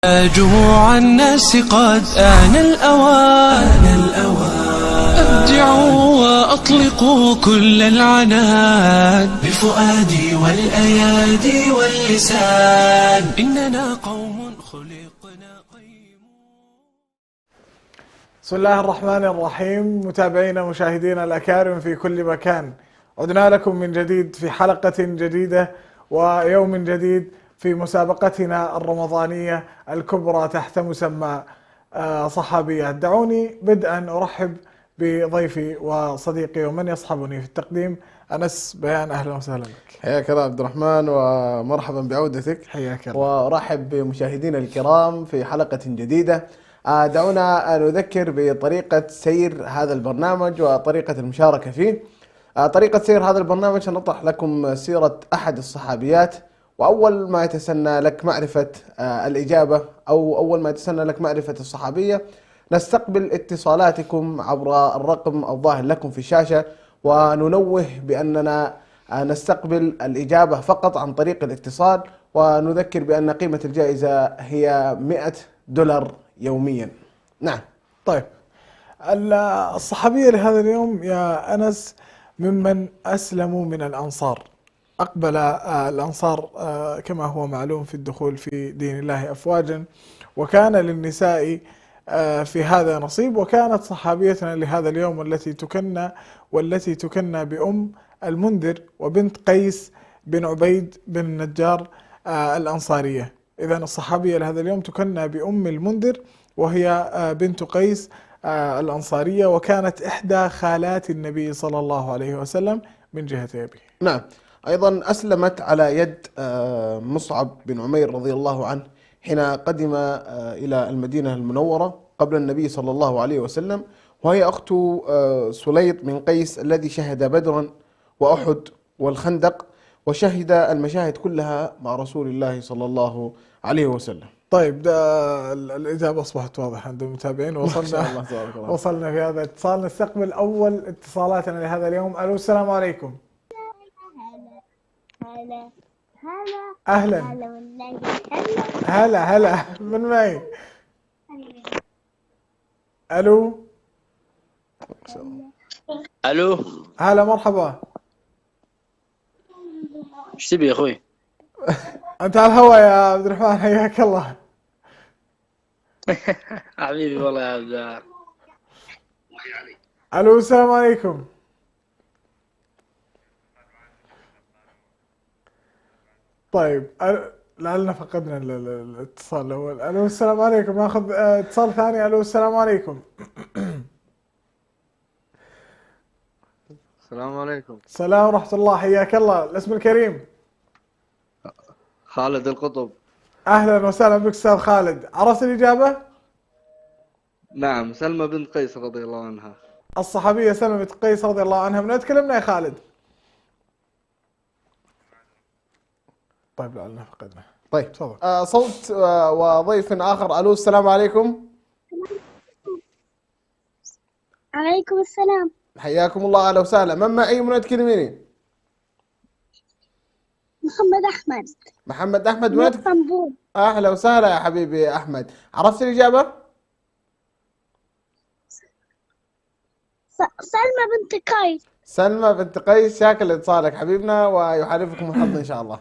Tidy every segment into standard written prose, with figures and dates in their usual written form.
جموع الناس قد آن الأوان أبدعوا وأطلقوا كل العنان بفؤادي والأيادي واللسان إننا قوم خلقنا قيم. بسم الله الرحمن الرحيم. متابعينا مشاهدينا الأكارم في كل مكان، عدنا لكم من جديد في حلقة جديدة ويوم جديد في مسابقتنا الرمضانية الكبرى تحت مسمى صحابيات. دعوني بدءا أرحب بضيفي وصديقي ومن يصحبني في التقديم أنس بيان. أهلا وسهلا بك. حياك الله عبد الرحمن ومرحبا بعودتك. حياك الله. وأرحب بمشاهدينا الكرام في حلقة جديدة. دعونا نذكر بطريقة سير هذا البرنامج وطريقة المشاركة فيه. طريقة سير هذا البرنامج سنطرح لكم سيرة أحد الصحابيات، وأول ما يتسنى لك معرفة الإجابة أو أول ما يتسنى لك معرفة الصحابية نستقبل اتصالاتكم عبر الرقم الظاهر لكم في الشاشة، وننوه بأننا نستقبل الإجابة فقط عن طريق الاتصال، ونذكر بأن قيمة الجائزة هي $100 يوميا. نعم. طيب، الصحابية لهذا اليوم يا أنس ممن أسلموا من الأنصار. أقبل الأنصار كما هو معلوم في الدخول في دين الله أفواجا، وكان للنساء في هذا نصيب، وكانت صحابيتنا لهذا اليوم والتي تكنى بأم المنذر وبنت قيس بن عبيد بن النجار الأنصارية. إذن الصحابية لهذا اليوم تكنى بأم المنذر، وهي بنت قيس الأنصارية، وكانت إحدى خالات النبي صلى الله عليه وسلم من جهة أبيه. نعم. أيضا أسلمت على يد مصعب بن عمير رضي الله عنه حين قدم إلى المدينة المنورة قبل النبي صلى الله عليه وسلم، وهي أخت سليط بن قيس الذي شهد بدرا وأحد والخندق، وشهد المشاهد كلها مع رسول الله صلى الله عليه وسلم. طيب، الإجابة أصبحت واضحة عند المتابعين. وصلنا في هذا الاتصال. نستقبل أول اتصالاتنا لهذا اليوم. ألو، السلام عليكم. أهلا. هلا من معي؟ ألو. هلا، مرحبا. ايش تبي يا اخوي؟ أنت على الهواء يا عبد الرحمن، حياك الله. حبيبي والله يا عبد. ألو، السلام عليكم. طيب، لعلنا فقدنا الاتصال الأول. ألو، السلام عليكم. ناخذ اتصال ثاني. ألو، السلام عليكم. السلام عليكم. السلام ورحمة الله، حياك الله. الاسم الكريم؟ خالد القطب. أهلا وسهلا بك أستاذ خالد. عرفت الإجابة؟ نعم، سلمى بنت قيس رضي الله عنها. الصحابية سلمى بنت قيس رضي الله عنها. من تكلمنا يا خالد؟ طيب، لعلنا فقدنا. طيب، تفضل. صوت وضيف آخر. ألو، السلام عليكم. عليكم السلام. حياكم الله، أهلا وسهلا. من معي ومن تكلميني؟ محمد أحمد من اسطنبول. أهلا وسهلا يا حبيبي أحمد. عرفت الإجابة؟ سلمى بنت قيس. سلمى بنت قيس. شاكر لاتصالك حبيبنا، ويحالفكم الحظ إن شاء الله.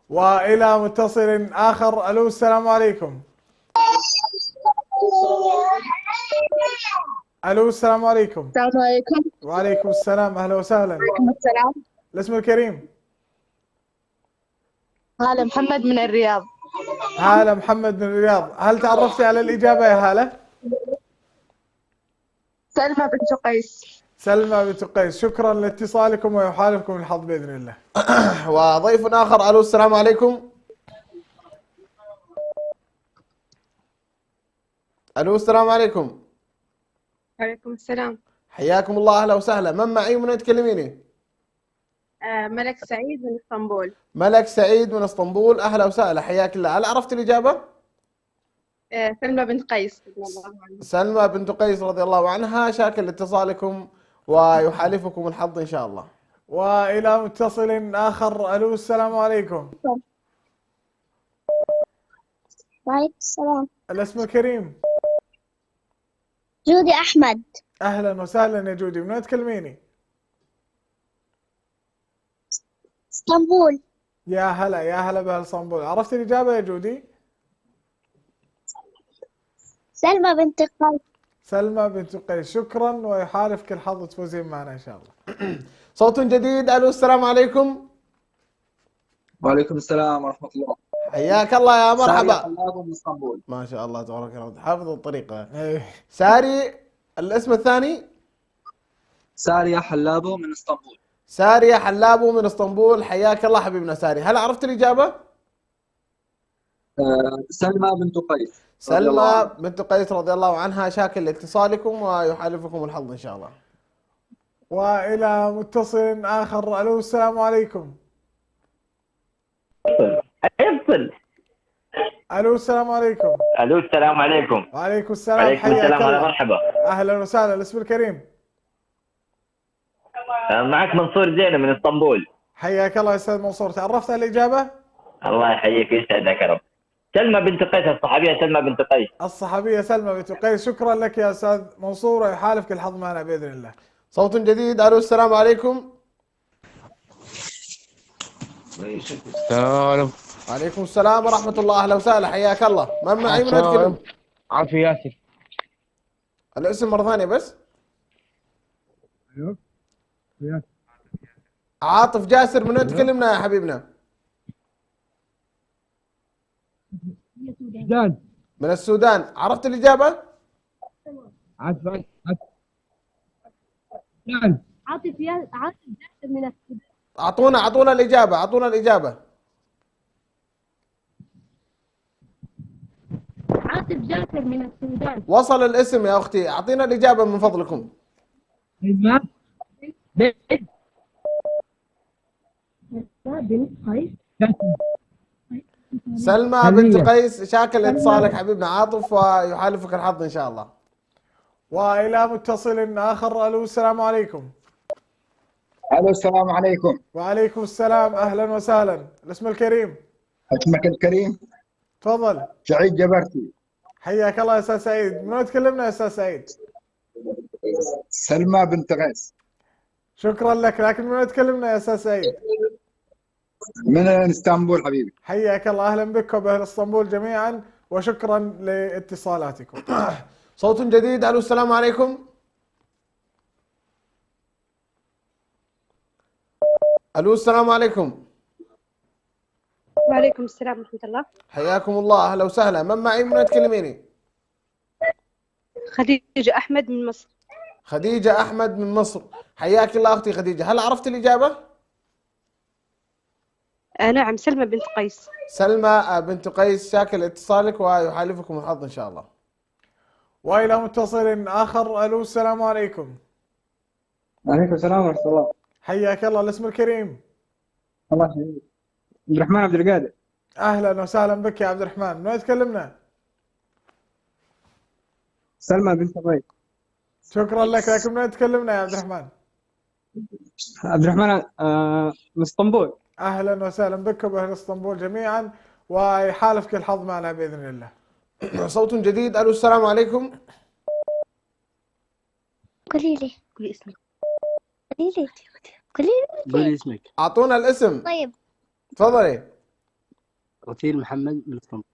وإلى متصل آخر. ألو، السلام عليكم. ألو، السلام عليكم. السلام عليكم. وعليكم السلام، أهلا وسهلا. وعليكم السلام. الاسم الكريم؟ هلا محمد من الرياض. هلا محمد من الرياض. هل تعرفتي على الإجابة يا هلا؟ سلمى بنت قيس. سلمى بنت قيس. شكرا لاتصالكم، ويحالفكم الحظ بإذن الله. وضيف آخر. ألو، السلام عليكم. ألو، السلام عليكم. وعليكم السلام. حياكم الله، أهلا وسهلا. من معي ومن تكلميني؟ ملك سعيد من اسطنبول. ملك سعيد من اسطنبول. أهلا وسهلا، حياك الله. هل عرفت الإجابة؟ سلمى بنت قيس رضي الله عنها. سلمى بنت قيس رضي الله عنها. شاكر لاتصالكم، ويحالفكم الحظ إن شاء الله. وإلى متصل آخر. ألو، السلام عليكم. وعليكم السلام. الاسم الكريم. جودي أحمد. أهلا وسهلا يا جودي، من وين تكلميني؟ اسطنبول. يا هلا يا هلا بأهل اسطنبول. عرفت الإجابة يا جودي؟ سلمى بنت قيس. سلمى بنت قيس، شكرا ويحالفك الحظ تفوزين معنا إن شاء الله. صوت جديد. الو السلام عليكم. وعليكم السلام ورحمة الله. حياك الله يا ساري مرحبا. حلاوة من اسطنبول. ما شاء الله تبارك الله، حافظ الطريقة. إيه. ساري، الاسم الثاني؟ سارية حلابو من اسطنبول. سارية حلابو من اسطنبول، حياك الله حبيبنا ساري. هل عرفت الإجابة؟ سلمى بنت قيس. سلمى بنت قيس رضي الله عنها، شاكر لاتصالكم ويحالفكم الحظ إن شاء الله. وإلى متصل آخر. ألو السلام عليكم. افصل. ألو السلام عليكم. الو السلام عليكم. وعليكم السلام. وعليكم حياك السلام، الله. مرحبا. أهلا وسهلا. الاسم الكريم. معك منصور زينة من اسطنبول. حياك الله يا أستاذ منصور، تعرفت على الإجابة؟ الله يحييك ويسعدك يا رب. سلمى بنت قيس، الصحابية سلمى بنت قيس. الصحابية سلمى بنت قيس، شكرا لك يا أستاذ منصور ويحالفك الحظ معنا بإذن الله. صوت جديد. الو السلام عليكم. السلام. وعليكم السلام ورحمة الله، أهلا وسهلا، حياك الله. من معي من أتكلم؟ عافية ياسر. الاسم مرة ثانية بس. ايوه ياسر. عاطف جاسر، من وين تكلمنا يا حبيبنا؟ السودان. من السودان. عرفت الإجابة؟ عاطف عاطف جاسر من السودان. أعطونا الإجابة، أعطونا الإجابة. عاطف جاسر من السودان. وصل الاسم يا أختي، أعطينا الإجابة من فضلكم. بنت قيس. سلمى بنت قيس، شاكر لاتصالك حبيبنا عاطف ويحالفك الحظ إن شاء الله. وإلى متصل آخر. ألو السلام عليكم. الو السلام عليكم. وعليكم السلام، أهلا وسهلا. الاسم الكريم. اسمك الكريم؟ تفضل. سعيد جبرتي. حياك الله يا أستاذ سعيد، من وين تكلمنا يا أستاذ سعيد؟ سلمى بنت قيس. شكرا لك، لكن من وين تكلمنا يا أستاذ سعيد؟ من اسطنبول حبيبي. حياك الله، أهلا بك وبأهل اسطنبول جميعا وشكرا لاتصالاتكم. صوت جديد. الو السلام عليكم. الو السلام عليكم. وعليكم السلام ورحمة الله. حياكم الله، اهلا وسهلا. من معي من تكلميني؟ خديجة أحمد من مصر. خديجة أحمد من مصر، حياك الله أختي خديجة. هل عرفت الإجابة؟ نعم، سلمى بنت قيس. سلمى بنت قيس، شاكر لاتصالك ويحالفكم الحظ إن شاء الله. وإلى متصل آخر. ألو السلام عليكم. وعليكم السلام ورحمة الله. حياك الله. الاسم الكريم. الله يحييك. عبد الرحمن عبد القادر. أهلا وسهلا بك يا عبد الرحمن، من وين تكلمنا؟ سلمى بنت قيس. شكرا لك، لكن من وين تكلمنا يا عبد الرحمن؟ عبد الرحمن من اسطنبول. أهلا وسهلا بك وبأهل اسطنبول جميعا ويحالفك الحظ معنا بإذن الله. صوت جديد. ألو السلام عليكم. قولي لي. قولي اسمك. قولي اسمك. أعطونا الاسم. طيب. تفضلي. رتيل محمد من اسطنبول.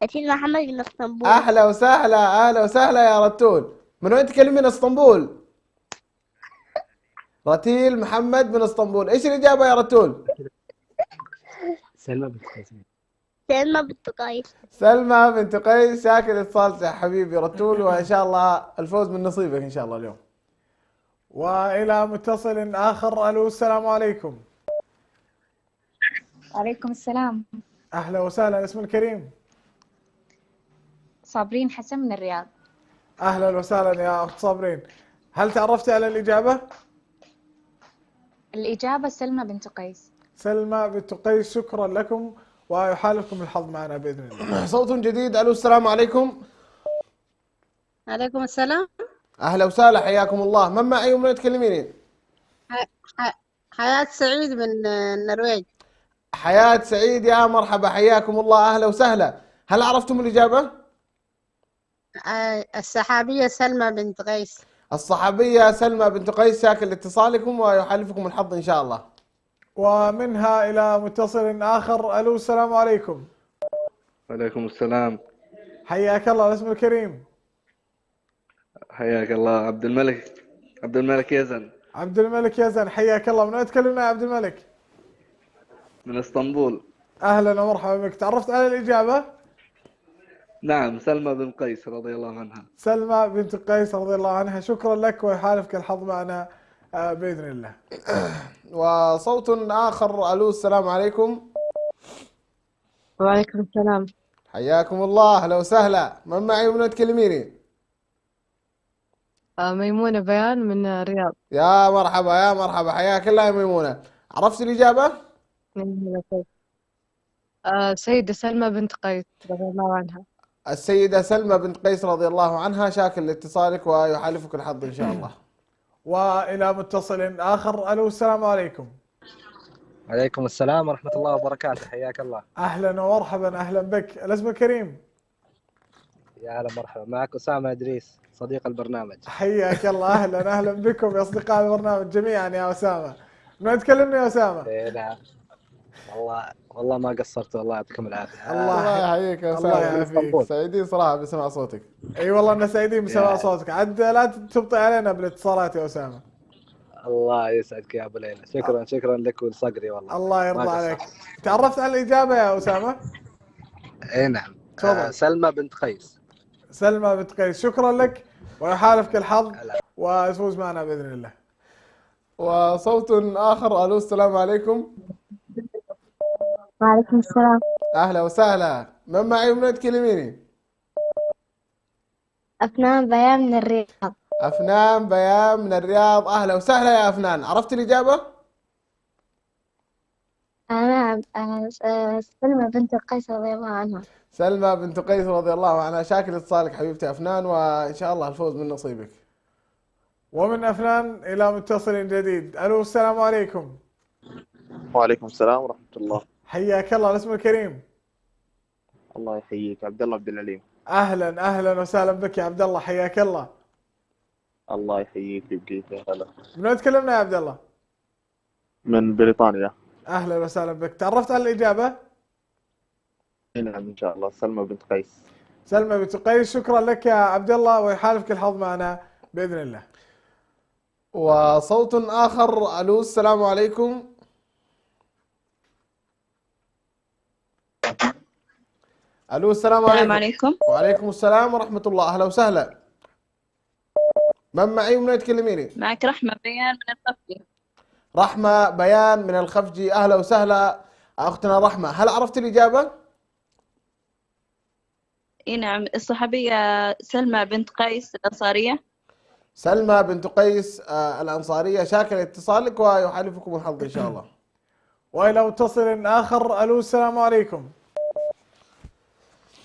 رتيل محمد من اسطنبول. أهلا وسهلا، أهلا وسهلا يا رتول. من وين تكلمين اسطنبول؟ رتيل محمد من اسطنبول. إيش الإجابة يا رتول؟ سلمى بنت قيس. سلمى بنت قيس. سلمى بنت قيس، شاكر اتصالك يا حبيبي رتول، وإن شاء الله الفوز من نصيبك إن شاء الله اليوم. وإلى متصل آخر. ألو السلام عليكم. وعليكم السلام. أهلا وسهلا. اسم الكريم. صابرين حسن من الرياض. أهلا وسهلا يا أخت صابرين، هل تعرفتي على الإجابة؟ الإجابة سلمى بنت قيس. سلمى بنت قيس، شكرا لكم ويحالفكم الحظ معنا بإذن الله. صوت جديد. ألو السلام عليكم. عليكم السلام. أهلا وسهلا، حياكم الله. من معي ومن تكلميني؟ حياة سعيد من النرويج. حياة سعيد، يا مرحبا، حياكم الله، أهلا وسهلا. هل عرفتم الإجابة؟ السحابية سلمى بنت قيس. الصحابية سلمى بنت قيس، شاكر لاتصالكم ويحالفكم الحظ إن شاء الله. ومنها إلى متصل آخر. ألو السلام عليكم. وعليكم السلام. حياك الله، الاسم الكريم. حياك الله. عبد الملك يزن. عبد الملك يزن، حياك الله. من وين تكلمنا يا عبد الملك؟ من اسطنبول. أهلا ومرحبا بك. تعرفت على الإجابة؟ نعم، سلمى بن قيس رضي الله عنها. سلمى بنت قيس رضي الله عنها. شكرا لك ويحالفك الحظ معنا بإذن الله. وصوت آخر. ألو السلام عليكم. وعليكم السلام. حياكم الله، أهلا وسهلا. من معي ومن تكلميني؟ ميمونة بيان من الرياض. يا مرحبا يا مرحبا، حياك الله يا ميمونة. عرفت الإجابة؟ سيدة سلمى بنت قيس رضي الله عنها. السيدة سلمى بنت قيس رضي الله عنها، شاكر لاتصالك ويحالفك الحظ إن شاء الله. وإلى متصل آخر. ألو السلام عليكم. عليكم السلام ورحمة الله وبركاته، حياك الله. أهلا ومرحبا، أهلا بك. الاسم الكريم. يا هلا مرحبا، معك أسامة إدريس صديق البرنامج. حياك الله، أهلا أهلا بكم يا أصدقاء البرنامج جميعا يا أسامة. من وين تكلمنا يا أسامة؟ إيه نعم، والله ما قصرت، الله يعطيكم العافية. الله يحييك يا الله أسامة. يعافيك. سعيدين صراحة بسمع صوتك. اي والله احنا سعيدين بسماع صوتك. عاد لا تبطئ علينا بالاتصالات يا أسامة. الله يسعدك يا أبو ليلى، شكرا لك ولصقري والله. الله يرضى عليك. تعرفت على الإجابة يا أسامة؟ اي نعم. تفضل. سلمى بنت قيس. سلمى بنت قيس، شكرا لك ويحالفك الحظ وتفوز معنا بإذن الله. وصوت آخر. ألو السلام عليكم. وعليكم السلام. أهلا وسهلا. من معي ومن تكلميني؟ أفنان بيان من الرياض. أفنان بيان من الرياض، أهلا وسهلا يا أفنان. عرفت الإجابة؟ أنا سلمى بنت قيس رضي الله عنها. سلمى بنت قيس رضي الله عنها، شاكر اتصالك حبيبتي أفنان وإن شاء الله الفوز من نصيبك. ومن أفنان إلى متصل جديد. ألو السلام عليكم. وعليكم السلام ورحمة الله. حياك الله، الاسم الكريم. الله يحييك. عبد الله عبد العليم. أهلا أهلا وسهلا بك يا عبد الله، حياك الله. الله يحييك ويبقيك يا هلا. من وين تكلمنا يا عبد الله؟ من بريطانيا. أهلا وسهلا بك. تعرفت على الإجابة؟ نعم إن شاء الله، سلمى بنت قيس. سلمى بنت قيس، شكرا لك يا عبد الله ويحالفك الحظ معنا بإذن الله. وصوت آخر. ألو السلام عليكم. ألو السلام عليكم. وعليكم السلام ورحمة الله، أهلا وسهلا. من معي ومن وين تكلميني؟ معك رحمة بيان من الخفجي. رحمة بيان من الخفجي، أهلا وسهلا أختنا رحمة. هل عرفت الإجابة؟ اي نعم، الصحابية سلمى بنت قيس الأنصارية. سلمى بنت قيس الأنصارية، شاكر اتصالك ويحالفكم الحظ إن شاء الله. وإلى متصل آخر. ألو السلام عليكم.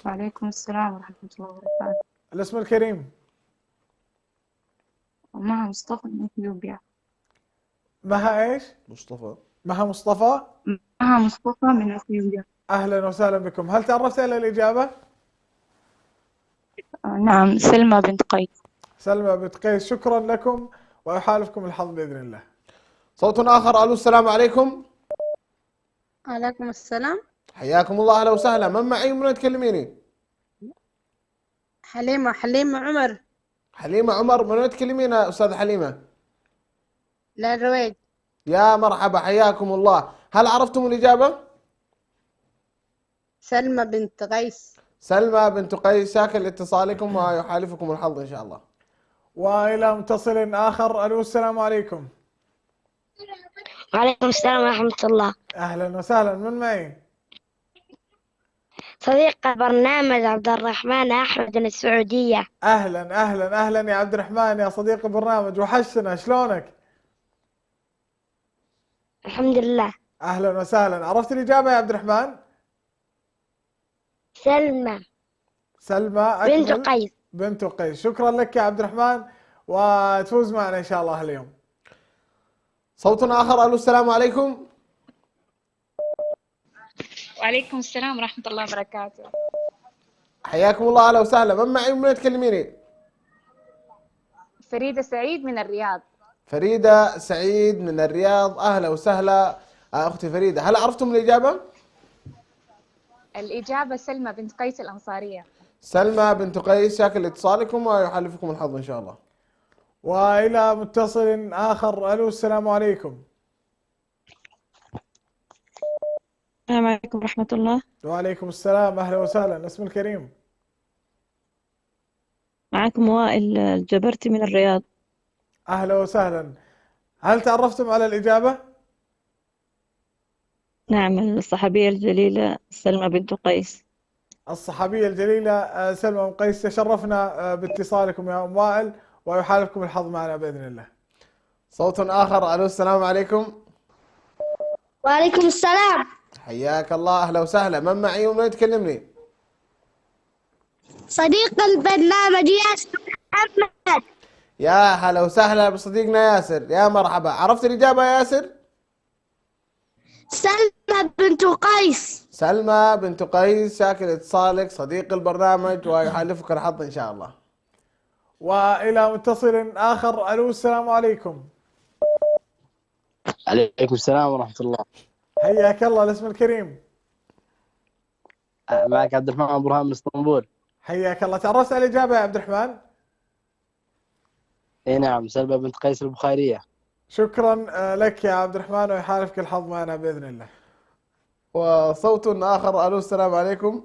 وعليكم السلام ورحمة الله وبركاته. الاسم الكريم. مها مصطفى من إثيوبيا. مها إيش؟ مصطفى. مها مصطفى. مها مصطفى من إثيوبيا. أهلا وسهلا بكم. هل تعرفت على الإجابة؟ نعم، سلمى بنت قيس. سلمى بنت قيس، شكرا لكم ويحالفكم الحظ بإذن الله. صوت آخر. ألو السلام عليكم. وعليكم السلام. حياكم الله، أهلا وسهلا. من معي ومن وين تكلميني؟ حليمة عمر. حليمة عمر، من وين تكلمين يا أستاذة حليمة؟ لا الرويد. يا مرحبا، حياكم الله. هل عرفتم الإجابة؟ سلمى بنت قيس. سلمى بنت قيس، شاكر لاتصالكم ويحالفكم الحظ إن شاء الله. وإلى متصل آخر. ألو السلام عليكم. وعليكم السلام ورحمة الله. أهلا وسهلا. من معي؟ صديق البرنامج عبد الرحمن أحمد من السعودية. أهلا أهلا أهلا يا عبد الرحمن يا صديق البرنامج، وحشنا، شلونك؟ الحمد لله. أهلا وسهلا. عرفت الإجابة يا عبد الرحمن؟ سلمى بنت قيس. بنت قيس، شكرا لك يا عبد الرحمن وتفوز معنا إن شاء الله اليوم. صوت آخر. ألو السلام عليكم. وعليكم السلام ورحمة الله وبركاته. حياكم الله، اهلا وسهلا. من معي ومن تكلميني؟ فريدة سعيد من الرياض. فريدة سعيد من الرياض، اهلا وسهلا. اختي فريدة، هل عرفتم الاجابة؟ الإجابة سلمى بنت قيس الأنصارية. سلمى بنت قيس، شاكر اتصالكم ويحالفكم الحظ ان شاء الله. والى متصل اخر. الو السلام عليكم. السلام عليكم ورحمة الله. وعليكم السلام، اهلا وسهلا. اسم الكريم؟ معكم وائل الجبرتي من الرياض. اهلا وسهلا. هل تعرفتم على الاجابة؟ نعم، الصحابية الجليلة سلمى بنت قيس. الصحابية الجليلة سلمى بنت قيس. تشرفنا باتصالكم يا ام وائل، ويحالفكم الحظ معنا باذن الله. صوت اخر. الو السلام عليكم. وعليكم السلام. حياك الله، اهلا وسهلا. من معي ومن تكلمني؟ صديق البرنامج ياسر محمد. يا هلا وسهلا بصديقنا ياسر، يا مرحبا. عرفت الإجابة يا ياسر؟ سلمى بنت قيس. سلمى بنت قيس، شاكر اتصالك صديق البرنامج ويحالفك الحظ إن شاء الله. والى متصل اخر. الو السلام عليكم. عليكم السلام ورحمة الله. حياك الله. الاسم الكريم؟ معك عبد الرحمن برهان من اسطنبول. حياك الله. تعرفت على الإجابة يا عبد الرحمن؟ اي نعم، سلمى بنت قيس البخارية. شكرا لك يا عبد الرحمن، ويحالفك الحظ معنا بإذن الله. وصوت آخر. ألو السلام عليكم.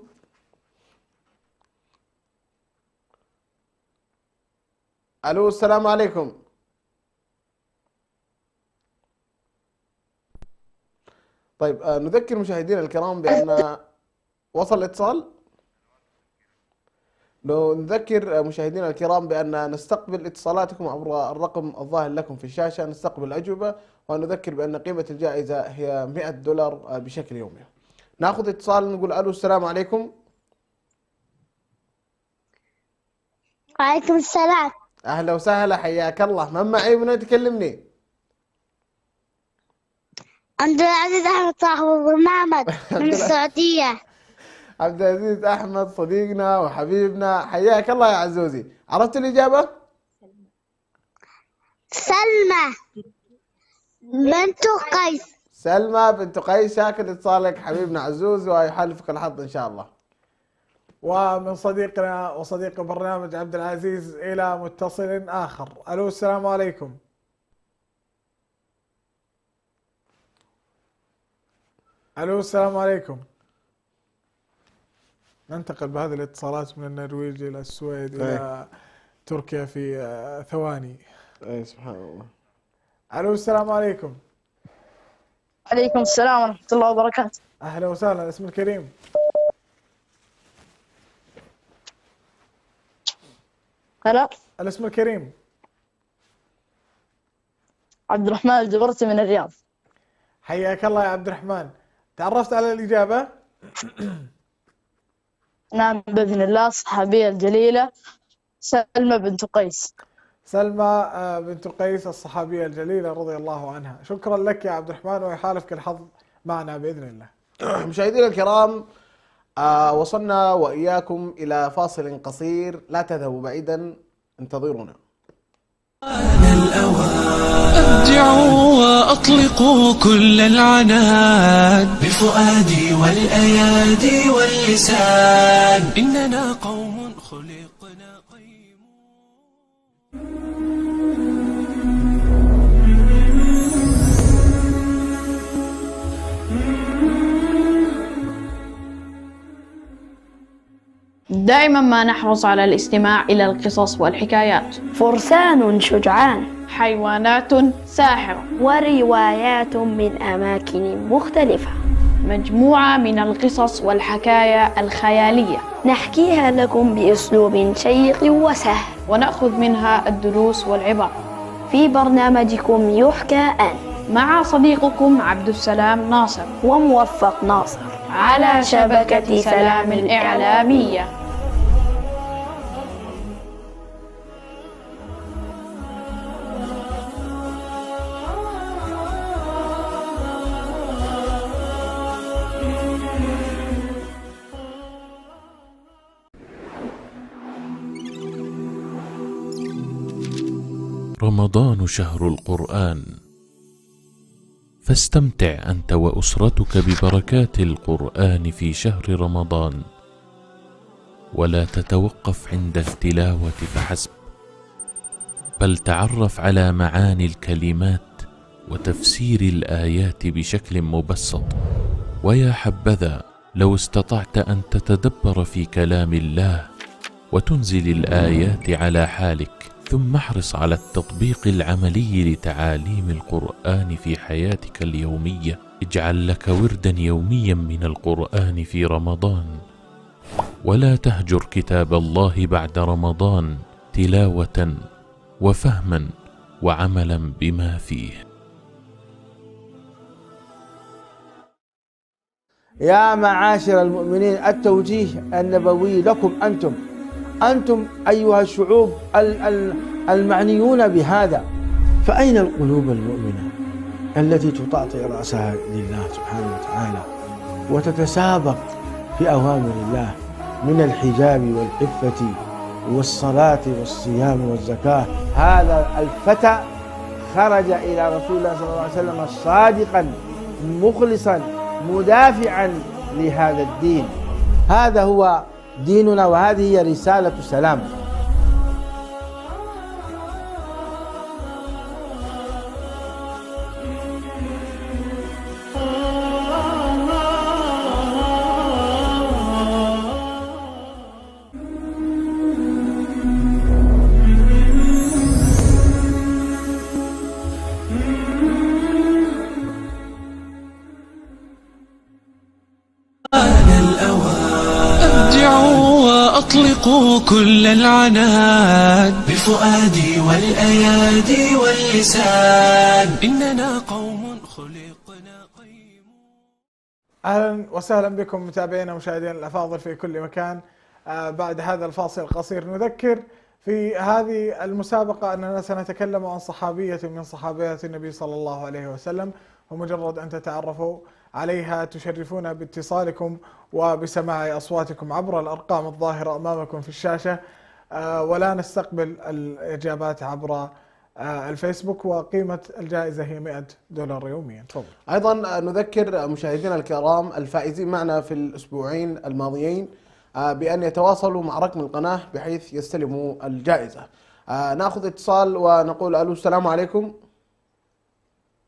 ألو السلام عليكم. طيب نذكر مشاهدينا الكرام بأن وصل الاتصال. نذكر مشاهدينا الكرام بأن نستقبل اتصالاتكم عبر الرقم الظاهر لكم في الشاشة، نستقبل الأجوبة، ونذكر بأن قيمة الجائزة هي $100 بشكل يومي. ناخذ اتصال، نقول ألو السلام عليكم. وعليكم السلام. أهلا وسهلا، حياك الله. من معي ومن تكلمني؟ عبد العزيز أحمد صاحب البرنامج من السعودية. عبد العزيز أحمد صديقنا وحبيبنا، حياك الله يا عزوزي. عرفت الإجابة؟ سلمى بنت قيس. سلمى بنت قيس، شاكر اتصالك حبيبنا عزوز ويحالفك الحظ إن شاء الله. ومن صديقنا وصديق البرنامج عبد العزيز إلى متصل آخر. ألو السلام عليكم. ألو السلام عليكم. ننتقل بهذه الاتصالات من النرويج إلى السويد إلى تركيا في ثواني. أي سبحان الله. ألو السلام عليكم. عليكم السلام ورحمة الله وبركاته. أهلا وسهلا. الاسم الكريم؟ هلا. الاسم الكريم؟ عبد الرحمن الجبرتي من الرياض. حياك الله يا عبد الرحمن. تعرفت على الإجابة؟ نعم بإذن الله، الصحابية الجليلة سلمى بنت قيس. سلمى بنت قيس الصحابية الجليلة رضي الله عنها. شكرا لك يا عبد الرحمن، ويحالفك الحظ معنا بإذن الله. مشاهدينا الكرام، وصلنا وإياكم إلى فاصل قصير، لا تذهبوا بعيدا، انتظرونا. أبدعوا وأطلقوا كل العنان بفؤادي والأيادي واللسان، إننا قوم خلقنا قيم. دائما ما نحرص على الاستماع إلى القصص والحكايات. فرسان شجعان، حيوانات ساحرة، وروايات من أماكن مختلفة، مجموعة من القصص والحكايا الخيالية نحكيها لكم بأسلوب شيق وسهل، ونأخذ منها الدروس والعبر في برنامجكم يحكى أن، مع صديقكم عبد السلام ناصر وموفق ناصر على شبكة سلام الإعلامية. رمضان شهر القرآن، فاستمتع أنت وأسرتك ببركات القرآن في شهر رمضان، ولا تتوقف عند التلاوة فحسب، بل تعرف على معاني الكلمات وتفسير الآيات بشكل مبسط. ويا حبذا لو استطعت أن تتدبر في كلام الله وتنزل الآيات على حالك، ثم احرص على التطبيق العملي لتعاليم القرآن في حياتك اليومية. اجعل لك وردا يوميا من القرآن في رمضان، ولا تهجر كتاب الله بعد رمضان تلاوة وفهما وعملا بما فيه. يا معاشر المؤمنين، التوجيه النبوي لكم أنتم أيها الشعوب المعنيون بهذا. فأين القلوب المؤمنة التي تطأطئ رأسها لله سبحانه وتعالى وتتسابق في أوامر الله من الحجاب والعفة والصلاة والصيام والزكاة؟ هذا الفتى خرج إلى رسول الله صلى الله عليه وسلم صادقا مخلصا مدافعا لهذا الدين. هذا هو ديننا، وهذه هي رسالة السلام. أطلقوا كل العناد بفؤادي والأيادي واللسان، إننا قوم خلقنا قيم. أهلا وسهلا بكم متابعينا ومشاهدينا الأفاضل في كل مكان. بعد هذا الفاصل القصير نذكر في هذه المسابقة أننا سنتكلم عن صحابية من صحابيات النبي صلى الله عليه وسلم، ومجرد أن تتعرفوا عليها تشرفونا باتصالكم وبسماع أصواتكم عبر الأرقام الظاهرة أمامكم في الشاشة، ولا نستقبل الإجابات عبر الفيسبوك، وقيمة الجائزة هي $100 يوميا. تفضل. أيضا نذكر مشاهدينا الكرام الفائزين معنا في الأسبوعين الماضيين بأن يتواصلوا مع رقم القناة بحيث يستلموا الجائزة. نأخذ اتصال ونقول ألو، السلام عليكم.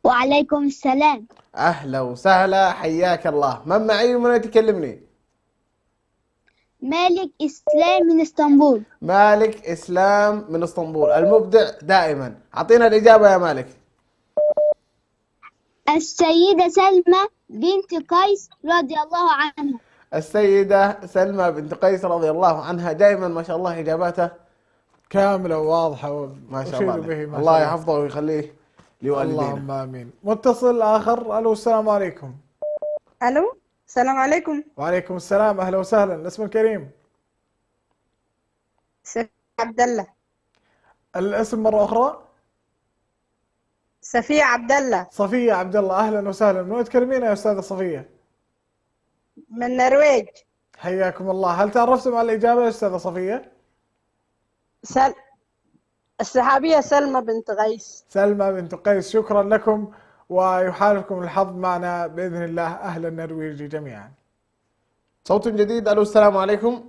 وعليكم السلام. أهلا وسهلا، حياك الله. من معي ومن يتكلمني؟ مالك إسلام من اسطنبول. مالك إسلام من اسطنبول، المبدع دائما. أعطينا الإجابة يا مالك. السيدة سلمى بنت قيس رضي الله عنها. السيدة سلمى بنت قيس رضي الله عنها، دائما ما شاء الله إجاباته كاملة وواضحة ما شاء الله. به ما الله يحفظه ويخليه لوالدينا. اللهم آمين. متصل آخر. ألو، السلام عليكم. الو، السلام عليكم. وعليكم السلام، أهلا وسهلا. الاسم الكريم؟ صفية عبد الله. الاسم مرة أخرى؟ صفية عبد الله. صفية عبد الله، أهلا وسهلا. من وين تكلمين يا أستاذة صفية؟ من النرويج. حياكم الله. هل تعرفتم على الإجابة يا أستاذة صفية؟ الصحابية سلمى بنت قيس. سلمى بنت قيس، شكرا لكم، ويحالفكم الحظ معنا بإذن الله أهل النرويج جميعا. صوت جديد. ألو، السلام عليكم.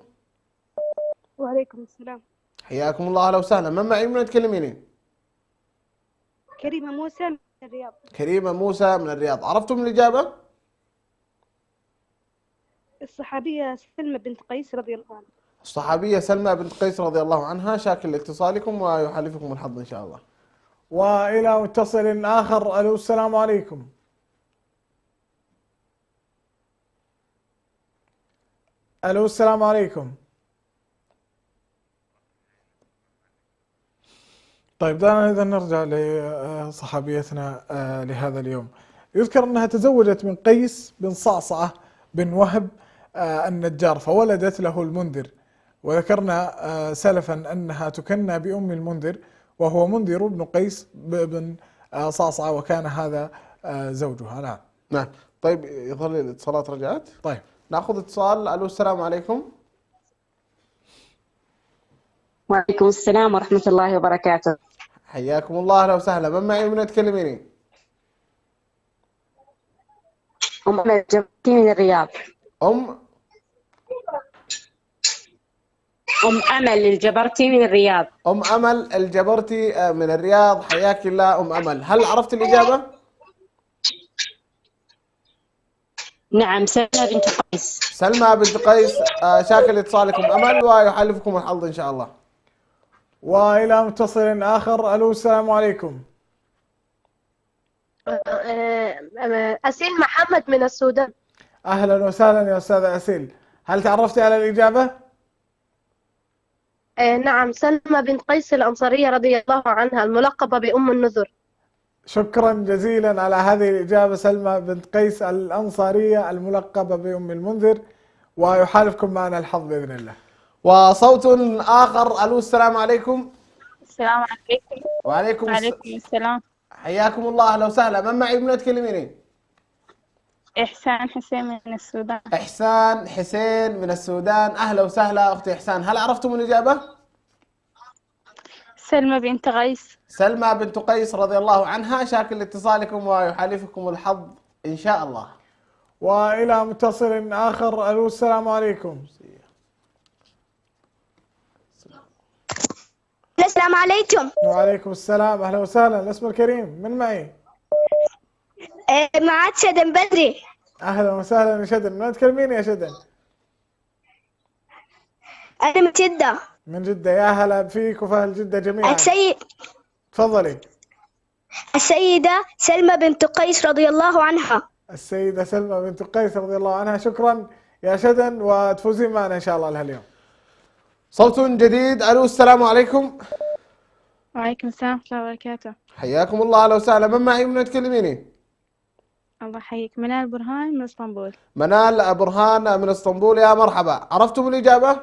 وعليكم السلام. حياكم الله، أهلا وسهلا. من معي من تكلميني؟ كريمة موسى من الرياض. كريمة موسى من الرياض. عرفتم الإجابة؟ الصحابية سلمى بنت قيس رضي الله عنها. الصحابية سلمى بنت قيس رضي الله عنها. شاكر لاتصالكم ويحالفكم الحظ إن شاء الله. وإلى متصل آخر. ألو، السلام عليكم. ألو، السلام عليكم. طيب، دعنا إذا نرجع لصحابيتنا لهذا اليوم. يذكر أنها تزوجت من قيس بن صعصعة بن وهب النجار، فولدت له المنذر، وذكرنا سلفا أنها تكنى بأم المنذر، وهو منذر بن قيس بن صعصعة، وكان هذا زوجها. نعم. نعم. طيب، يظل الاتصالات رجعت. طيب، ناخذ اتصال. ألو، السلام عليكم. وعليكم السلام ورحمة الله وبركاته. حياكم الله، اهلا وسهلا. من معي من تكلميني؟ أم أمل الجبرتي من الرياض. أم أمل الجبرتي من الرياض. أم أمل الجبرتي من الرياض، حياك الله أم أمل. هل عرفت الإجابة؟ نعم، سلمى بنت قيس. سلمى بنت قيس. شاكر لاتصالكم أمل، ويحالفكم الحظ إن شاء الله. وإلى متصل آخر. ألو السلام عليكم. أسيل محمد من السودان. أهلا وسهلا يا أستاذة أسيل، هل تعرفتي على الإجابة؟ نعم، سلمى بنت قيس الأنصارية رضي الله عنها الملقبة بأم النذر. شكرا جزيلا على هذه الإجابة، سلمى بنت قيس الأنصارية الملقبة بأم المنذر، ويحالفكم معنا الحظ بإذن الله. وصوت آخر. ألو السلام عليكم. السلام عليكم. وعليكم السلام. حياكم الله، أهلا وسهلا. من معي من تكلميني؟ إحسان حسين من السودان. إحسان حسين من السودان، أهلا وسهلا أختي إحسان. هل عرفتم الإجابة؟ سلمى بنت قيس. سلمى بنت قيس رضي الله عنها، شاكر لاتصالكم ويحالفكم الحظ إن شاء الله. وإلى متصل آخر. ألو السلام عليكم. السلام عليكم. وعليكم السلام، أهلا وسهلا. الاسم الكريم، من معي؟ معك شدن بدري. أهلا وسهلا يا شدن، من تكلميني يا شدن؟ أنا من جدة. من جدة، يا هلا فيك وفأهل جدة جميعا. تفضلي. السيدة سلمى بنت قيس رضي الله عنها. السيدة سلمى بنت قيس رضي الله عنها، شكرا يا شدن، وتفوزين معنا إن شاء الله لهاليوم. صوت جديد. ألو السلام عليكم. وعليكم السلام ورحمة الله وبركاته. حياكم الله، أهلا وسهلا. من معي من تكلميني؟ الله يحييك. منال برهان من اسطنبول. منال برهان من اسطنبول، يا مرحبا. عرفتم الإجابة؟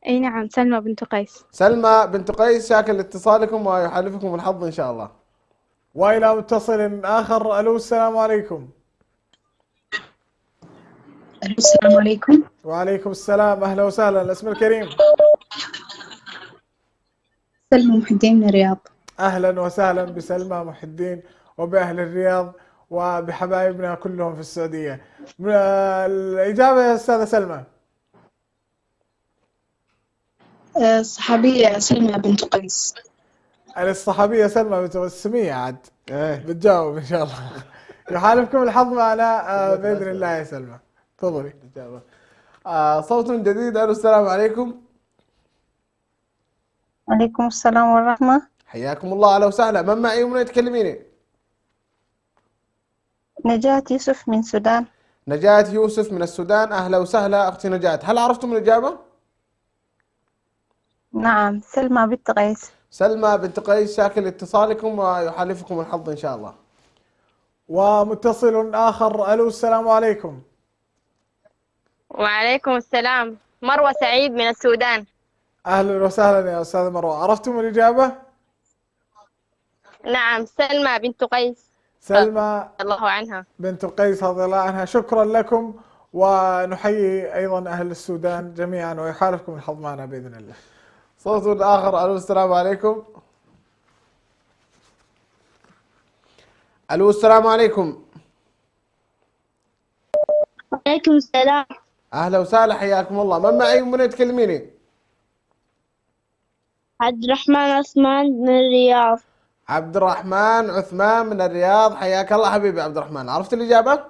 أي نعم، سلمى بنت قيس. سلمى بنت قيس، شاكر لاتصالكم ويحالفكم الحظ إن شاء الله. وإلى متصل آخر. ألو السلام عليكم. ألو السلام عليكم. وعليكم السلام، أهلا وسهلا. الاسم الكريم؟ سلمى محي الدين من الرياض. أهلا وسهلا بسلمى محي الدين وبأهل الرياض وبحبايبنا كلهم في السعودية. الإجابة يا أستاذة سلمى؟ الصحابية سلمى بنت قيس. الصحابية سلمى بنت قيس. سمية عاد بتجاوب إن شاء الله. يحالفكم الحظ معنا بإذن الله يا سلمى. تفضلي. صوت جديد. ألو السلام عليكم. وعليكم السلام والرحمة. حياكم الله، أهلا وسهلا. من معي ومن تكلميني؟ نجاة يوسف من السودان. نجاة يوسف من السودان، أهلا وسهلا أختي نجاة. هل عرفتم الإجابة؟ نعم، سلمى بنت قيس. سلمى بنت قيس، شاكر لاتصالكم ويحالفكم الحظ إن شاء الله. ومتصل آخر. ألو السلام عليكم. وعليكم السلام. مروة سعيد من السودان. أهلا وسهلا يا أستاذة مروة، عرفتم الإجابة؟ نعم، سلمى بنت قيس. سلمى الله عنها. بنت قيس رضي الله عنها، شكرا لكم، ونحيي أيضا أهل السودان جميعا ويحالفكم الحظ معنا بإذن الله. صوت آخر. ألو السلام عليكم. ألو السلام عليكم. وعليكم السلام. أهلا وسهلا، حياكم الله. من معي ومن تكلميني؟ عبد الرحمن عثمان من الرياض. عبد الرحمن عثمان من الرياض، حياك الله حبيبي عبد الرحمن. عرفت الإجابة؟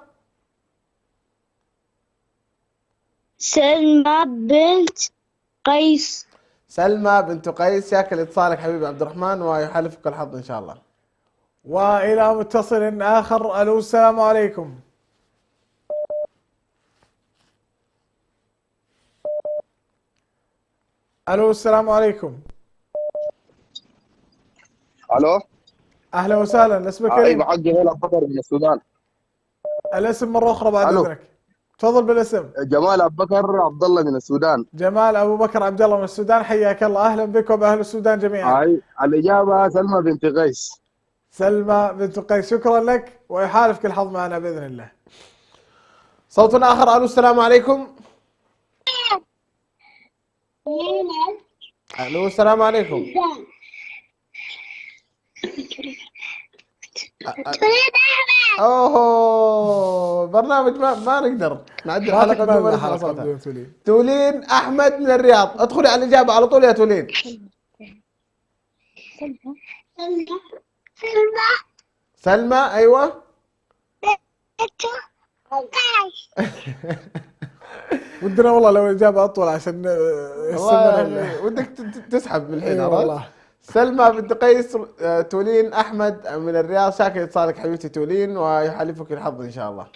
سلمى بنت قيس. سلمى بنت قيس، شاكر اتصالك حبيبي عبد الرحمن ويحالفك الحظ إن شاء الله. وإلى متصل آخر. ألو السلام عليكم. ألو السلام عليكم. الو، اهلا وسهلا. اسمك ايه؟ ايوه، حق جمال ابو بكر من السودان. الاسم مره اخرى بعد اذنك. تفضل بالاسم. جمال ابو بكر عبد الله من السودان. جمال ابو بكر عبد الله من السودان، حياك الله، اهلا بك وباهل السودان جميعا. اي الاجابه سلمى بنت قيس. سلمى بنت قيس، شكرا لك ويحالفك الحظ معنا باذن الله. صوت اخر. الو السلام عليكم. الو السلام عليكم. اوه برنامج ما نقدر نعدل حلقة بدون صوتها. تولين احمد من الرياض، ادخلي على الاجابة على طول يا تولين. سلمى ايوه. ودنا والله لو الاجابة اطول عشان ودك تسحب من الحين. والله سلمى بنت قيس. تولين احمد من الرياض، شاكر اتصالك حبيبتي تولين ويحالفك الحظ ان شاء الله.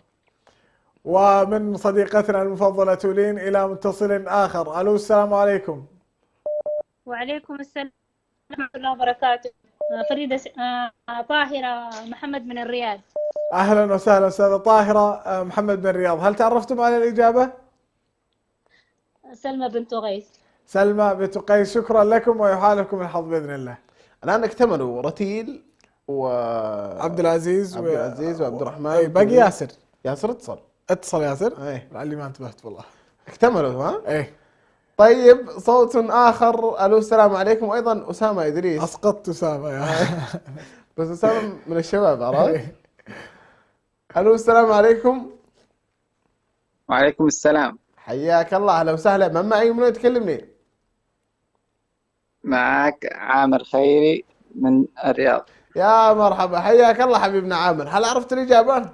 ومن صديقتنا المفضلة تولين إلى متصل آخر. ألو السلام عليكم. وعليكم السلام ورحمة الله وبركاته. فريدة طاهرة محمد من الرياض. أهلا وسهلا أستاذة طاهرة محمد من الرياض، هل تعرفتم على الإجابة؟ سلمى بنت قيس. سلمى بنت قيس، شكرا لكم ويحالفكم الحظ بإذن الله. الآن اكتملوا رتيل عبد العزيز وعبد الرحمن. باقي ياسر. ياسر اتصل ياسر. ايه لعلي ما انتبهت والله. اكتملوا ها؟ ايه. طيب صوت آخر. ألو السلام عليكم. وأيضا أسامة إدريس. أسقطت أسامة يا بس أسامة من الشباب عرفت؟ ألو السلام عليكم. وعليكم السلام. حياك الله، أهلا وسهلا. من معي من تكلمني؟ معك عامر خيري من الرياض. يا مرحبا، حياك الله حبيبنا عامر. هل عرفت الإجابة؟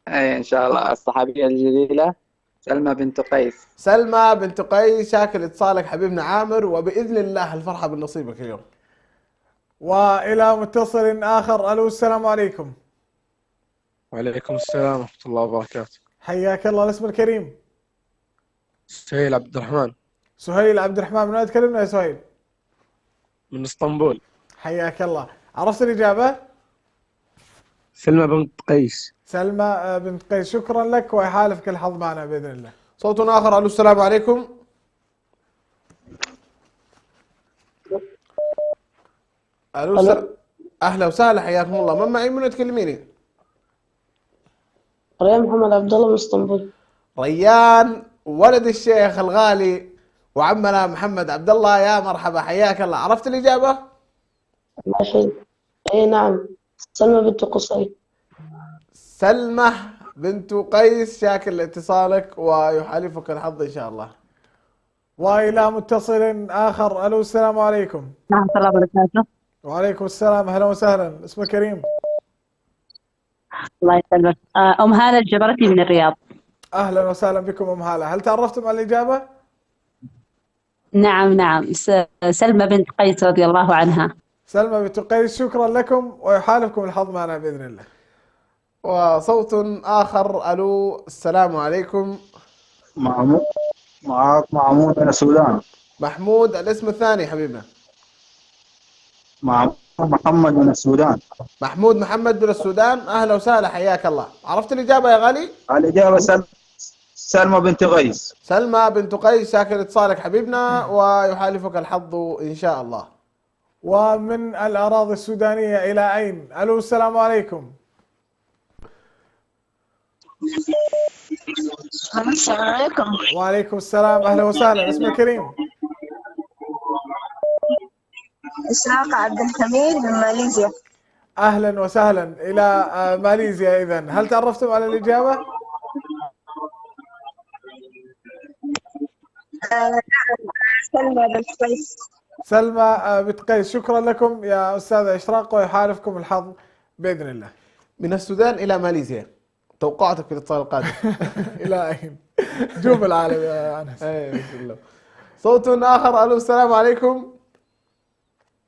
أي إن شاء الله. الصحابية الجليلة سلمى بنت قيس. سلمى بنت قيس، شاكر اتصالك حبيبنا عامر، وبإذن الله الفرحة بنصيبك اليوم. وإلى متصل آخر. ألو السلام عليكم. وعليكم السلام ورحمة الله وبركاته. حياك الله. الاسم الكريم؟ سهيل عبد الرحمن. سهيل عبد الرحمن، من وين تكلمنا يا سهيل؟ من اسطنبول. حياك الله. عرفت الإجابة؟ سلمى بنت قيس. سلمى بنت قيس، شكرا لك ويحالفك الحظ معنا بإذن الله. صوت آخر. ألو السلام عليكم. ألو أهلا وسهلا، حياكم الله. من معي من تكلميني؟ ريان محمد عبد الله من اسطنبول. ريان ولد الشيخ الغالي وعمنا محمد عبد الله، يا مرحبا حياك الله. عرفت الإجابة؟ اي نعم، سلمى بنت قصي. سلمى بنت قيس، شاكر لاتصالك ويحالفك الحظ إن شاء الله. وإلى متصل آخر. ألو السلام عليكم. ورحمة الله وبركاته. وعليكم السلام، أهلا وسهلا. اسمك كريم؟ الله يسلمك. أم هالة الجبرتي من الرياض. أهلا وسهلا بكم أم هالة، هل تعرفتم على الإجابة؟ نعم سلمى بنت قيس رضي الله عنها. سلمى بنت قيس، شكرا لكم ويحالفكم الحظ معنا بإذن الله. وصوت آخر. ألو السلام عليكم. معك محمود من السودان. محمود، الاسم الثاني حبيبنا. محمد من السودان. محمود محمد من السودان، أهلا وسهلا حياك الله. عرفت الإجابة يا غالي؟ الإجابة سلمى بنت قيس. سلمى بنت قيس، شاكر اتصالك حبيبنا ويحالفك الحظ إن شاء الله. ومن الأراضي السودانية إلى أين؟ ألو السلام عليكم. السلام عليكم. وعليكم السلام، أهلا وسهلا. اسمك كريم؟ إسراق عبد الحميد من ماليزيا. أهلا وسهلا إلى ماليزيا. إذن هل تعرفتم على الإجابة؟ سلمى بنت قيس. سلمى بنت قيس، شكرا لكم يا أستاذة إشراق ويحالفكم الحظ بإذن الله. من السودان إلى ماليزيا، توقعاتك في الاتصال القادم؟ إلى أين؟ جوب العالم يا أنس. بسم الله. صوت آخر. ألو السلام عليكم.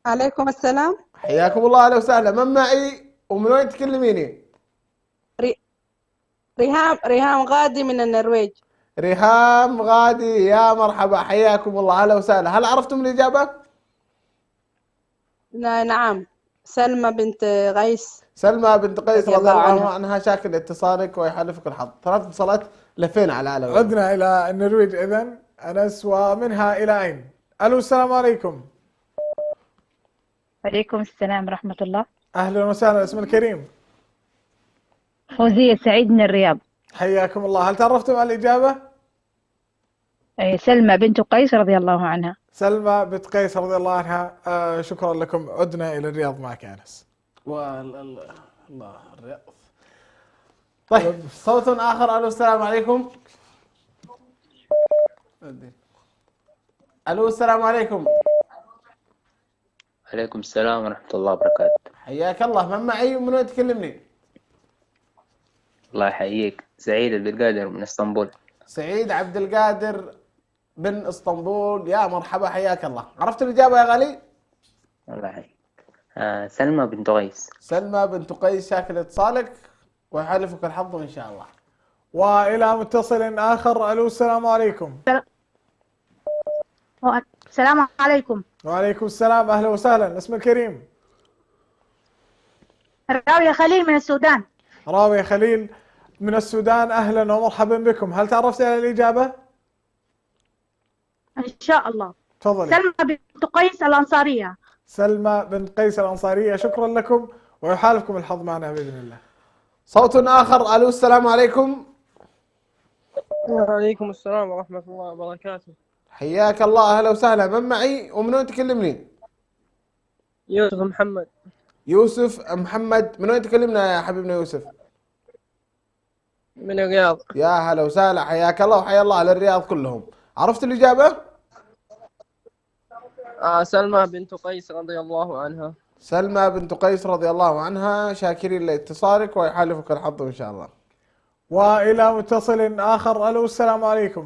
عليكم السلام. حياكم الله، أهلا وسهلا. من معي ومن وين تكلميني؟ ريهام غادي من النرويج. ريهام غادي، يا مرحبا حياكم الله، أهلا وسهلا. هل عرفتم الإجابة؟ نعم، سلمى بنت قيس. سلمى بنت قيس رضي الله عنها، شاكر لاتصالك ويحالفك الحظ. 3 اتصالات لفينا على العالم. عدنا إلى النرويج إذن أنس، ومنها إلى أين؟ ألو السلام عليكم. وعليكم السلام ورحمة الله. أهلا وسهلا. اسم الكريم؟ فوزية سعيد من الرياض. حياكم الله. هل تعرفتم على الإجابة؟ سلمى بنت قيس رضي الله عنها. سلمى بنت قيس رضي الله عنها، شكرا لكم. عدنا إلى الرياض معك يا أنس. الله الرياض. طيب صوت آخر. ألو السلام عليكم. ألو السلام عليكم. عليكم السلام ورحمة الله وبركاته. حياك الله. من معي ومن وين تكلمني؟ الله يحييك. سعيد عبد القادر من اسطنبول. سعيد عبد القادر من اسطنبول، يا مرحبا حياك الله. عرفت الإجابة يا غالي؟ الله يحييك. سلمى بنت قيس. سلمى بنت قيس، شاكر اتصالك ويحالفك الحظ إن شاء الله. وإلى متصل آخر. ألو السلام عليكم. السلام عليكم. وعليكم السلام، أهلا وسهلا. اسم الكريم؟ راوية خليل من السودان. راوية خليل من السودان، أهلا ومرحبا بكم. هل تعرفت على الإجابة؟ إن شاء الله. تفضلي. سلمى بنت قيس الأنصارية. سلمى بنت قيس الأنصارية، شكرا لكم ويحالفكم الحظ معنا بإذن الله. صوت آخر. ألو السلام عليكم. وعليكم السلام ورحمة الله وبركاته. حياك الله، أهلا وسهلا. من معي ومن وين تكلمني؟ يوسف محمد. يوسف محمد، من وين تكلمنا يا حبيبنا يوسف؟ من الرياض. يا هلا وسهلا، حياك الله وحيا الله على الرياض كلهم. عرفت الإجابة؟ سلمى بنت قيس رضي الله عنها. سلمى بنت قيس رضي الله عنها، شاكرين لاتصالك ويحالفك الحظ إن شاء الله. وإلى متصل آخر. ألو السلام عليكم.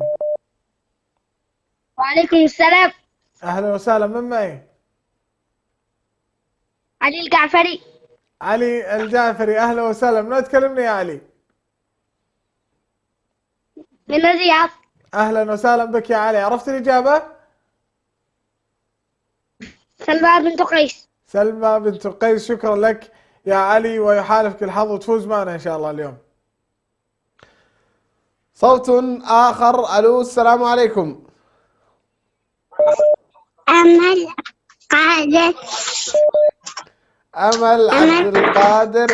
وعليكم السلام. أهلا وسهلا. من معي؟ علي الجعفري. علي الجعفري، أهلا وسهلا. من وين تكلمني يا علي؟ من الرياض. أهلا وسهلا بك يا علي. عرفت الإجابة؟ سلمى بنت قيس. سلمى بنت قيس، شكرا لك يا علي ويحالفك الحظ وتفوز معنا إن شاء الله اليوم. صوت آخر. ألو السلام عليكم. أمل قادر. أمل عبد القادر،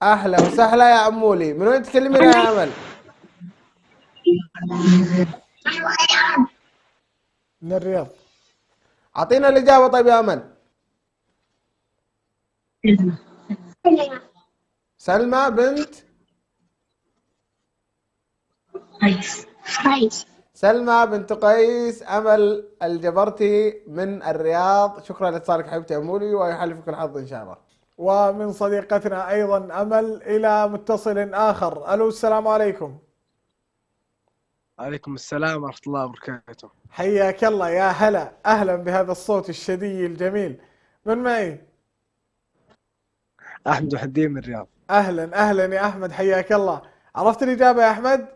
أهلا وسهلا يا عمولي. من وين تكلمين يا أمل؟ من الرياض. أعطينا الإجابة طيب يا أمل. سلمى بنت قيس. سلمى بنت قيس. أمل الجبرتي من الرياض، شكرا لاتصالك حبيبتي أمولي ويحالفك الحظ إن شاء الله. ومن صديقتنا أيضا أمل إلى متصل آخر. ألو السلام عليكم. عليكم السلام ورحمة الله وبركاته. حياك الله، يا هلا، أهلا بهذا الصوت الشدي الجميل. من معي؟ أحمد وحدين من الرياض. أهلا أهلا يا أحمد، حياك الله. عرفت الإجابة يا أحمد؟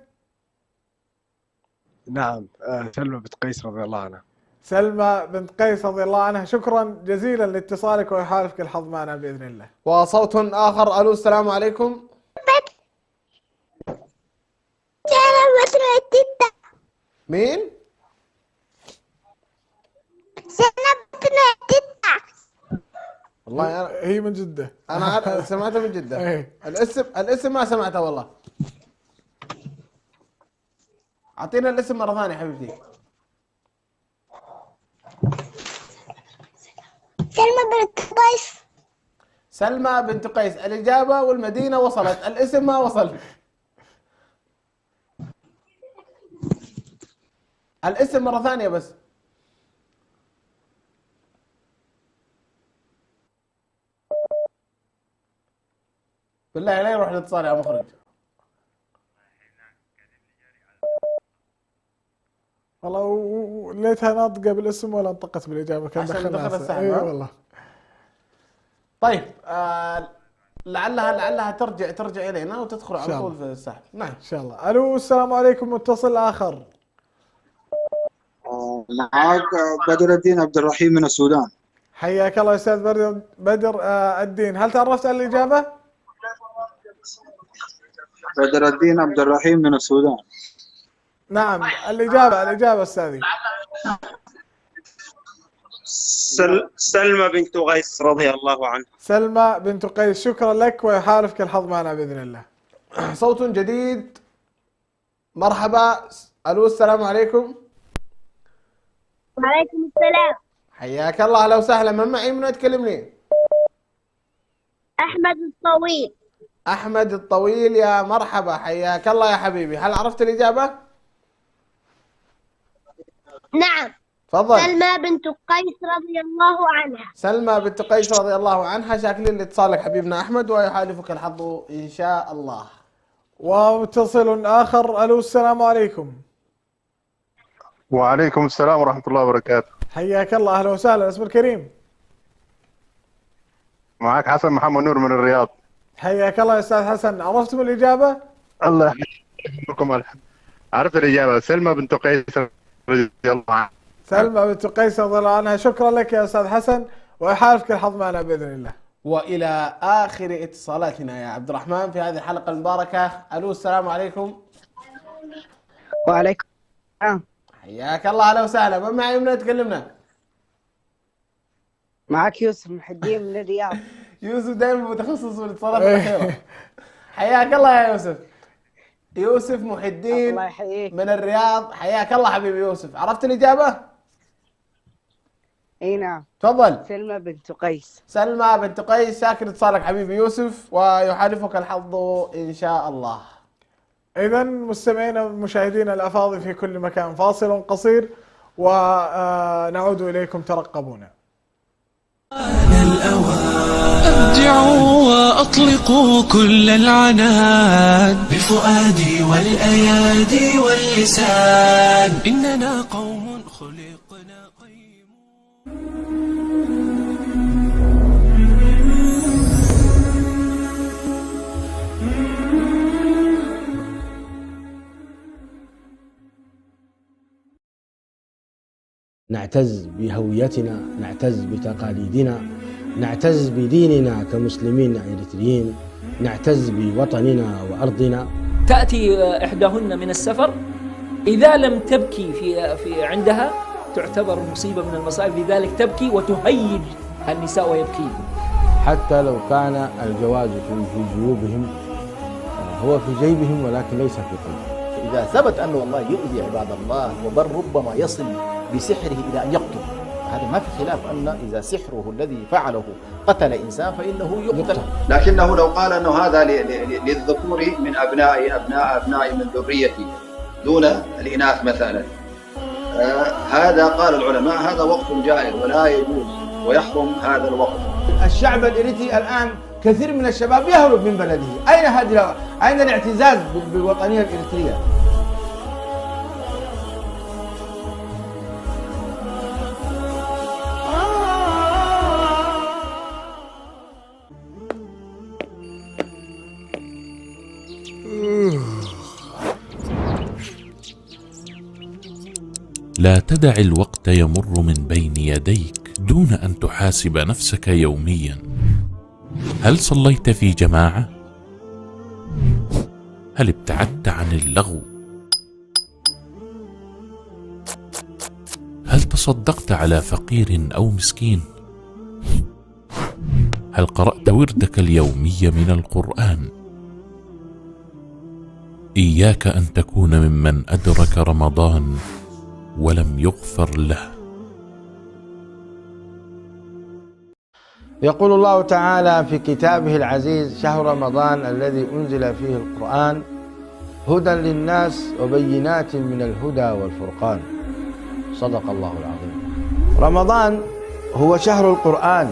نعم، سلمى بنت قيس رضي الله عنها. سلمى بنت قيس رضي الله عنها، شكرا جزيلا لاتصالك ويحالفك الحظ معنا بإذن الله. وصوت آخر. ألو السلام عليكم. مين؟ والله هي من جدة. أنا سمعتها من جدة. الاسم ما سمعته والله. أعطينا الاسم مرة ثانية حبيبتي. سلمى بنت قيس. سلمى بنت قيس، الإجابة والمدينة وصلت، الاسم ما وصل. الاسم مرة ثانية بس. بالله لا يروح الاتصال يا مخرج. والله ليتها ناطقة بالاسم ولا انطقت بالإجابة، كان دخلها السحب. اي والله. طيب لعلها ترجع إلينا وتدخل على طول في السحب. نعم إن شاء الله. ألو السلام عليكم. متصل آخر. معك بدر الدين عبد الرحيم من السودان. حياك الله أستاذ بدر الدين. هل تعرفت على الإجابة؟ بدر الدين عبد الرحيم من السودان. نعم، الإجابة أستاذي. سلمى بنت قيس رضي الله عنها. سلمى بنت قيس، شكرا لك ويحالفك الحظ معنا بإذن الله. صوت جديد. مرحبا. ألو السلام عليكم. وعليكم السلام. حياك الله، أهلا وسهلا. من معي من وين تكلمني؟ أحمد الطويل. أحمد الطويل، يا مرحبا، حياك الله يا حبيبي. هل عرفت الإجابة؟ نعم. تفضل. سلمى بنت قيس رضي الله عنها. سلمى بنت قيس رضي الله عنها. شاكرين لاتصالك حبيبنا أحمد، ويحالفك الحظ إن شاء الله. ومتصل آخر. ألو، السلام عليكم. وعليكم السلام ورحمة الله وبركاته. حياك الله، أهلا وسهلا. اسم الكريم؟ معك حسن محمد نور من الرياض. حياك الله يا أستاذ حسن. عرفتم الإجابة؟ الله يحييكم. عرفت الإجابة، سلمى بنت قيس رضي الله عنها. سلمى بنت قيس رضي الله عنها. شكرا لك يا أستاذ حسن، ويحالفك الحظ معنا بإذن الله. وإلى آخر اتصالاتنا يا عبد الرحمن في هذه الحلقة المباركة. ألو، السلام عليكم. وعليكم السلام. حياك الله، أهلا وسهلا. من معي من تكلمنا؟ معك يوسف محي الدين من الرياض. يوسف دائما متخصص في الاتصالات الأخيرة. حياك الله يا يوسف. يوسف محي الدين الله يحييك من الرياض. حياك الله حبيبي يوسف. عرفت الإجابة؟ اي نعم. تفضل. سلمى بنت قيس. سلمى بنت قيس. شاكر اتصالك حبيبي يوسف، ويحالفك الحظ إن شاء الله. إذا مستمعينا ومشاهدينا الأفاضل في كل مكان، فاصل قصير ونعود إليكم، ترقبونا. أبدعوا وأطلقوا كل العنان بفؤادي والأيادي واللسان، إننا قوم خلقنا نعتز بهويتنا، نعتز بتقاليدنا، نعتز بديننا كمسلمين إريتريين، نعتز بوطننا وأرضنا. تأتي إحداهن من السفر، إذا لم تبكي في عندها تعتبر مصيبة من المصائب، لذلك تبكي وتهيج النساء ويبكين. حتى لو كان الجواز في جيوبهم هو في جيبهم ولكن ليس في قلبهم. إذا ثبت أنه والله يؤذي عباد الله، وبل ربما يصل بسحره إلى أن يقتل، هذا ما في خلاف أن إذا سحره الذي فعله قتل إنسان فإنه يقتل. لكنه لو قال أنه هذا للذكور من أبنائي من ذريتي دون الإناث مثلا، هذا قال العلماء هذا وقف جائر ولا يجوز ويحرم هذا الوقف. الشعب الإريتري الآن كثير من الشباب يهرب من بلده. أين الاعتزاز بالوطنية الإريترية؟ لا تدع الوقت يمر من بين يديك دون أن تحاسب نفسك يوميا. هل صليت في جماعة؟ هل ابتعدت عن اللغو؟ هل تصدقت على فقير أو مسكين؟ هل قرأت وردك اليومي من القرآن؟ إياك أن تكون ممن أدرك رمضان ولم يغفر له. يقول الله تعالى في كتابه العزيز: شهر رمضان الذي أنزل فيه القرآن هدى للناس وبينات من الهدى والفرقان. صدق الله العظيم. رمضان هو شهر القرآن،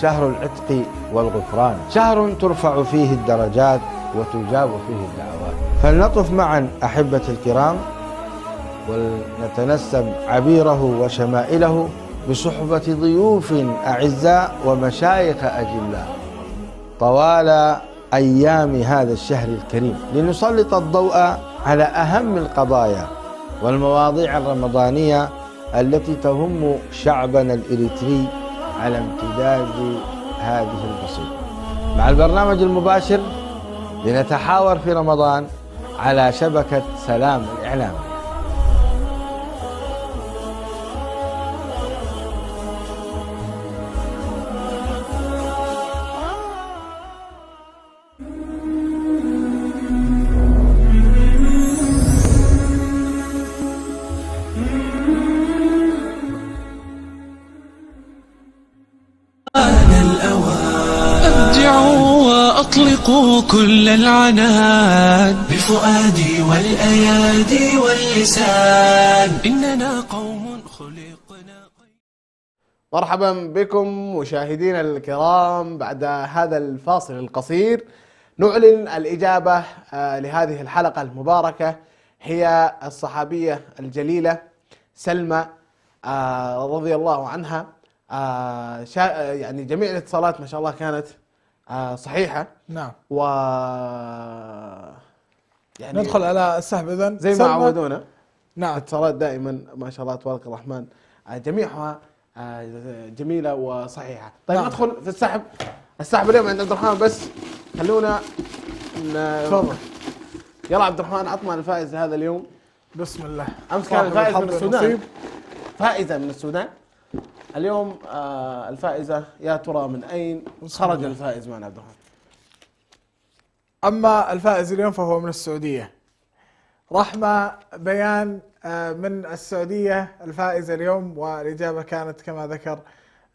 شهر العتق والغفران، شهر ترفع فيه الدرجات وتجاب فيه الدعوات. فلنطف معا أحبة الكرام ولنتنسم عبيره وشمائله بصحبة ضيوف أعزاء ومشايخ أجلاء طوال أيام هذا الشهر الكريم، لنسلط الضوء على أهم القضايا والمواضيع الرمضانية التي تهم شعبنا الإريتري على امتداد هذه البسيط. مع البرنامج المباشر لنتحاور في رمضان على شبكة سلام الإعلام. أبدعوا وأطلقوا كل العناد بفؤادي والأيادي واللسان إننا قوم خلقنا. مرحبا بكم مشاهدينا الكرام. بعد هذا الفاصل القصير نعلن الإجابة لهذه الحلقة المباركة، هي الصحابية الجليلة سلمى رضي الله عنها. يعني جميع الاتصالات ما شاء الله كانت صحيحة. نعم. و يعني ندخل على السحب إذن زي ما عودونا. نعم. اتصالات دائما ما شاء الله تبارك الرحمن جميعها جميلة وصحيحة. طيب ندخل في السحب. السحب اليوم عند عبد الرحمن، بس خلونا تفضل. يلا عبد الرحمن عطنا الفائز هذا اليوم. بسم الله. امس كان الفائز من السودان، فائزة من السودان. اليوم الفائزة يا ترى من اين خرج الفائز معنا عبد الرحمن؟ اما الفائز اليوم فهو من السعودية. رحمة بيان من السعودية الفائزة اليوم، والإجابة كانت كما ذكر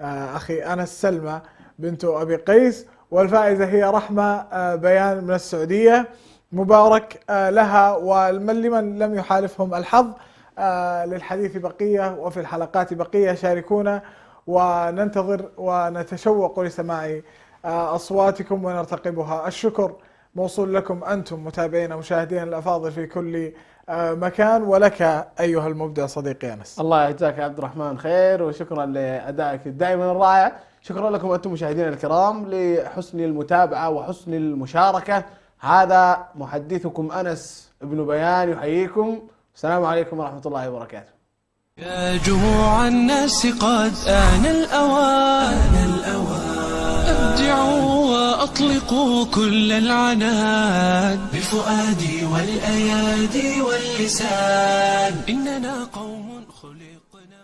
أخي أنس سلمى بنت أبي قيس، والفائزة هي رحمة بيان من السعودية. مبارك لها ولمن لم يحالفهم الحظ. للحديث بقية وفي الحلقات بقية، شاركونا وننتظر ونتشوق لسماع أصواتكم ونرتقبها. الشكر موصول لكم أنتم متابعين ومشاهدين الأفاضل في كل مكان، ولك أيها المبدع صديقي أنس. الله يجزاك يا عبد الرحمن خير، وشكرا لأدائك دائما الرائع. شكرا لكم أنتم مشاهدينا الكرام لحسن المتابعة وحسن المشاركة. هذا محدثكم أنس ابن بيان يحييكم. السلام عليكم ورحمة الله وبركاته. يا جموع الناس قد آن الأوان ابدعوا وأطلقوا كل العناد بفؤادي والأيادي واللسان إننا قوم خلقنا